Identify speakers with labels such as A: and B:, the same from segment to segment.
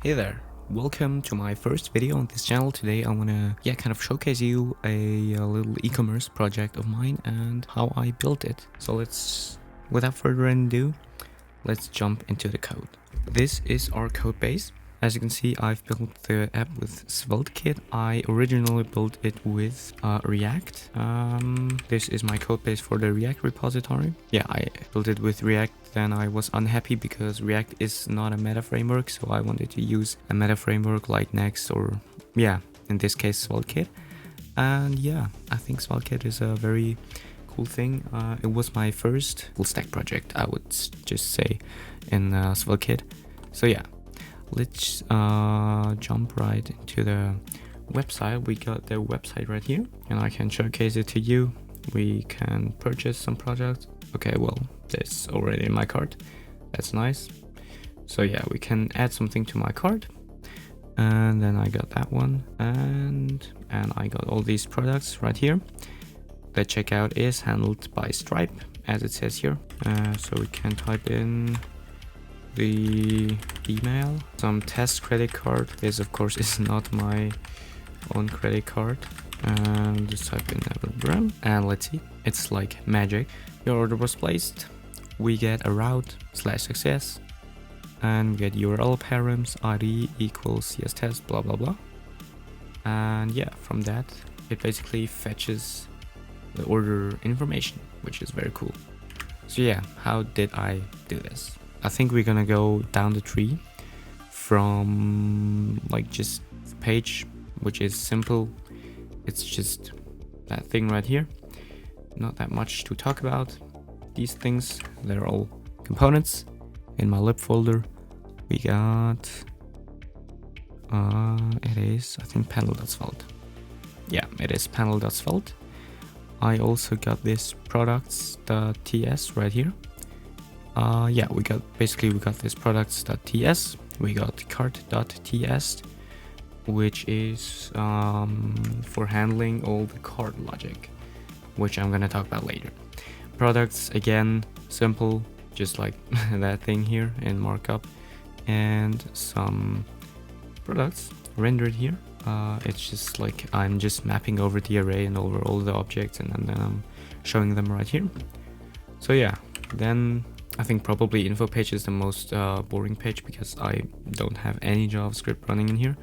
A: Hey there, welcome to my first video on this channel. Today I wanna kind of showcase you a little e-commerce project of mine and how I built it. So without further ado, let's jump into the code. This is our code base. As you can see, I've built the app with SvelteKit. I originally built it with React. This is my code base for the React repository. Yeah, I built it with React. Then I was unhappy because React is not a meta framework, so I wanted to use a meta framework like Next or, in this case, SvelteKit. And yeah, I think SvelteKit is a very cool thing. It was my first full stack project, I would just say, in SvelteKit. So yeah, let's jump right into the website. We got the website right here, and I can showcase it to you. We can purchase some products. Okay, well, that's already in my cart. That's nice. So yeah, we can add something to my cart. And then I got that one, and I got all these products right here. The checkout is handled by Stripe, as it says here. So we can type in the email, some test credit card. This of course is not my own credit card. And just type in Gram, and let's see, it's like magic. Your order was placed. We get a route /success, and we get URL params ID equals CS test, blah blah blah. And yeah, from that it basically fetches the order information, which is very cool. So yeah, how did I do this? I think we're gonna go down the tree from like just the page, which is simple. It's just that thing right here. Not that much to talk about. These things, they're all components. In my lib folder, we got it is, I think, panel.svelte. Yeah, it is panel.svelte. I also got this products.ts right here. Yeah, we got this products.ts. We got cart.ts, which is for handling all the cart logic, which I'm gonna talk about later. Products, again, simple, just like that thing here in markup, and some products rendered here. It's just like I'm just mapping over the array and over all the objects, and then I'm showing them right here. So yeah, then I think probably info page is the most boring page because I don't have any JavaScript running in here.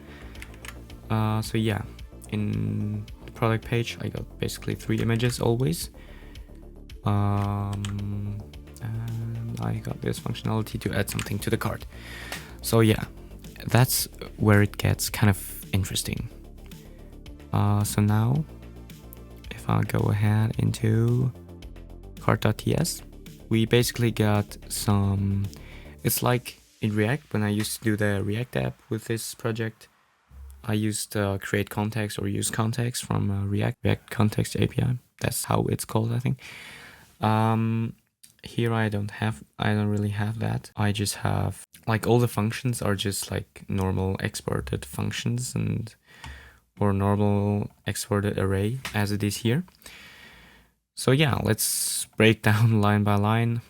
A: So yeah, in the product page I got basically 3 images always. And I got this functionality to add something to the cart. So yeah, that's where it gets kind of interesting. So now if I go ahead into cart.ts, we basically got some, it's like in React, when I used to do the React app with this project, I used create context or use context from React Context API. That's how it's called, I think. Here I don't really have that. I just have like all the functions are just like normal exported functions or normal exported array as it is here. So yeah, let's break down line by line.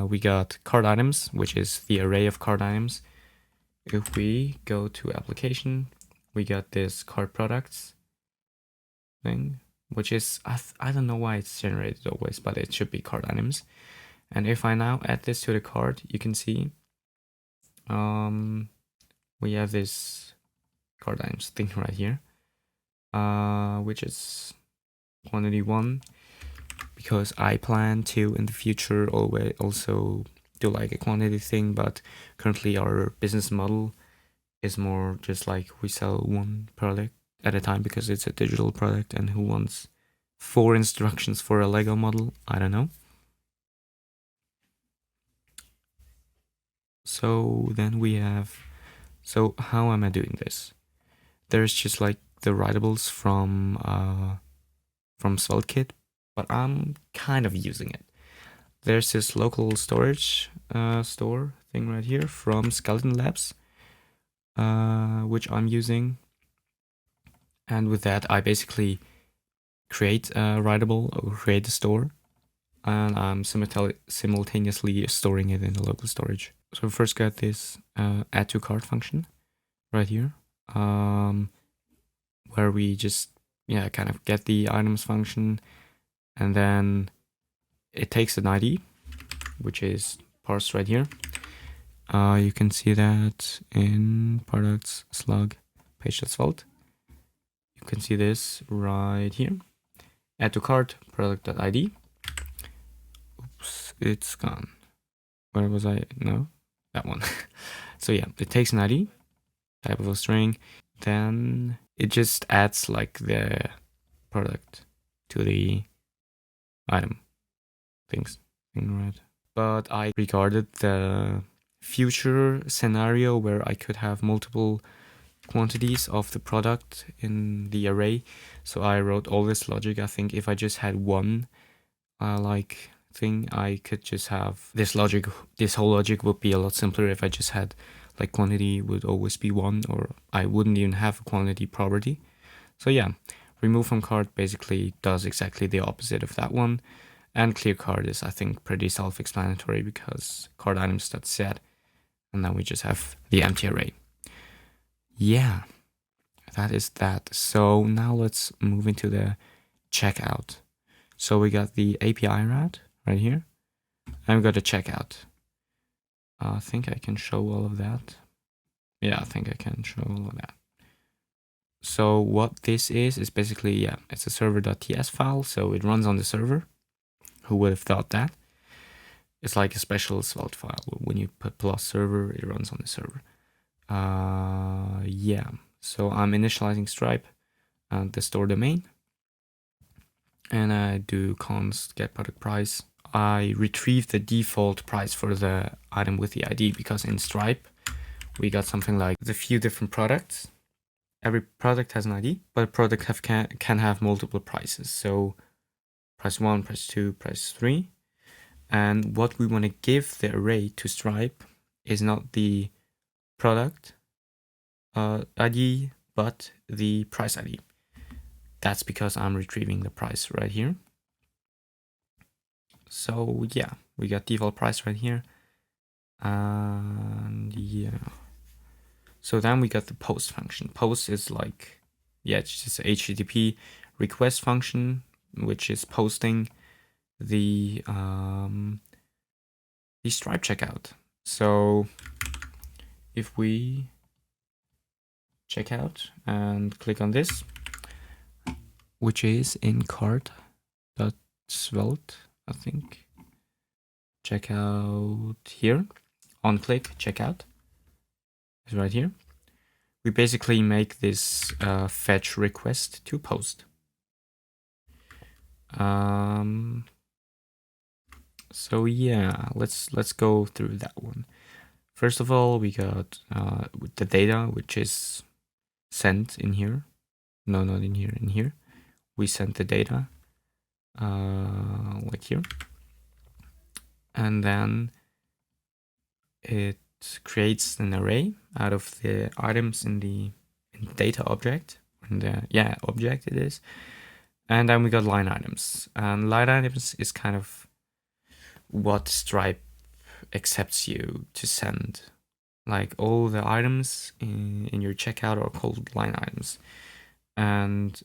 A: We got cart items, which is the array of cart items. If we go to application, we got this cart products thing, which is, I don't know why it's generated always, but it should be cart items. And if I now add this to the cart, you can see we have this cart items thing right here, which is quantity 1, because I plan to in the future always also do like a quantity thing, but currently our business model is more just like we sell 1 product at a time because it's a digital product, and who wants 4 instructions for a Lego model? I don't know. So then we have, so how am I doing this? There's just like the writables from SvelteKit, but I'm kind of using it. There's this local storage store thing right here from Skeleton Labs, which I'm using. And with that, I basically create a writable or create a store, and I'm simultaneously storing it in the local storage. So first got this add to cart function right here, where we just kind of get the items function, and then it takes an ID, which is parsed right here. You can see that in products slug page.svelte. You can see this right here. Add to cart product.id. Oops, it's gone. Where was I? No, that one. So yeah, it takes an ID, type of a string, then it just adds like the product to the item thing, right? But I regarded the future scenario where I could have multiple quantities of the product in the array. So I wrote all this logic. I think if I just had one like thing, I could just have this logic. This whole logic would be a lot simpler if I just had like quantity would always be one, or I wouldn't even have a quantity property. So yeah, remove from cart basically does exactly the opposite of that one. And clear cart is, I think, pretty self-explanatory because cart items.set, and then we just have the empty array. Yeah, that is that. So now let's move into the checkout. So we got the API route right here, and we got the checkout. I think I can show all of that. Yeah, I think I can show all of that. So what this is basically, it's a server.ts file, so it runs on the server. Who would have thought that? It's like a special Svelte file. When you put plus server, it runs on the server. Yeah, so I'm initializing Stripe and the store domain. And I do const get product price. I retrieve the default price for the item with the ID, because in Stripe, we got something like a few different products. Every product has an ID, but a product can have multiple prices. So price 1, price 2, price 3. And what we want to give the array to Stripe is not the product ID, but the price ID. That's because I'm retrieving the price right here. So yeah, we got default price right here. And yeah. So then we got the post function. Post is like, it's just a HTTP request function, which is posting the Stripe checkout. So if we check out and click on this, which is in cart.svelte, I think. Checkout here. On click, checkout is right here. We basically make this fetch request to post. So yeah, let's go through that one. First of all, we got the data, which is sent in here. No, not in here, in here. We sent the data like here. And then it creates an array out of the items in the data object. In the object it is. And then we got line items. And line items is kind of what Stripe accepts you to send. Like all the items in your checkout are called line items. And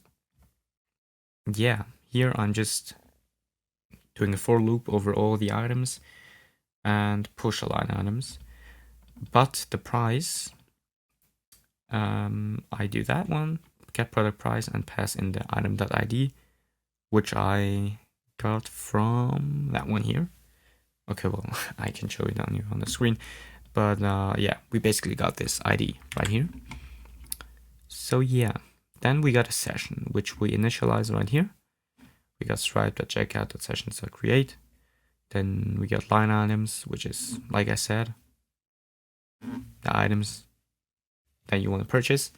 A: yeah, here I'm just doing a for loop over all the items and push a line items. But the price, I do that one, get product price, and pass in the item.id, which I got from that one here. Okay, well, I can show it on the screen. But yeah, we basically got this ID right here. So yeah, then we got a session, which we initialize right here. We got stripe.checkout.sessions.create. Then we got line items, which is, like I said, the items that you want to purchase.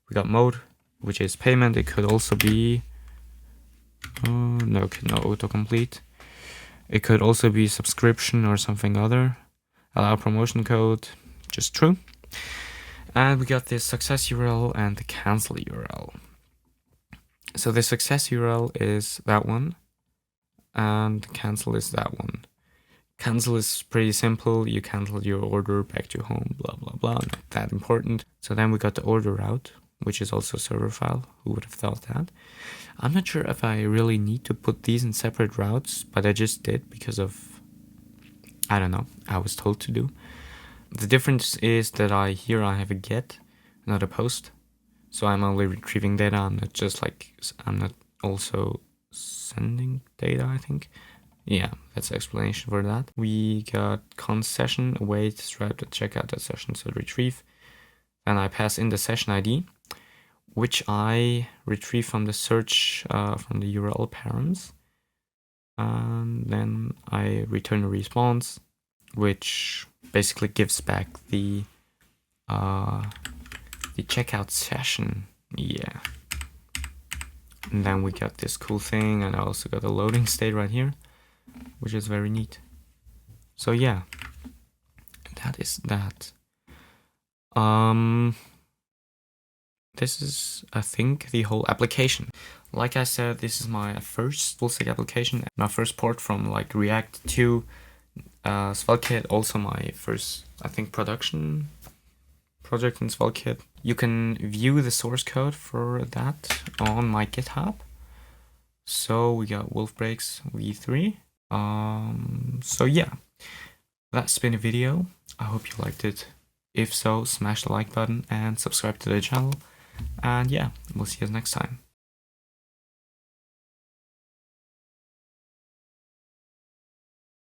A: We got mode, which is payment. It could also be, no autocomplete. It could also be subscription or something other. Allow promotion code, just true. And we got the success URL and the cancel URL. So the success URL is that one, and cancel is that one. Cancel is pretty simple. You cancel your order back to home, blah, blah, blah. Not that important. So then we got the order route, which is also a server file. Who would have thought that? I'm not sure if I really need to put these in separate routes, but I just did because of, I don't know, I was told to do. The difference is that here I have a get, not a post. So I'm only retrieving data. I'm not also sending data, I think. Yeah, that's the explanation for that. We got const session, await, stripe, check out that session, so retrieve. Then I pass in the session ID, which I retrieve from the search, from the URL params. And then I return a response, which basically gives back the checkout session. Yeah. And then we got this cool thing, and I also got a loading state right here, which is very neat. So yeah, that is that. This is, I think, the whole application. Like I said, this is my first full stack application, my first port from like React to SvelteKit, also my first, I think, production project in SvelteKit. You can view the source code for that on my GitHub. So we got wolf breaks v3. So yeah, that's been a video. I hope you liked it. If so, smash the like button and subscribe to the channel. And yeah, we'll see you next time.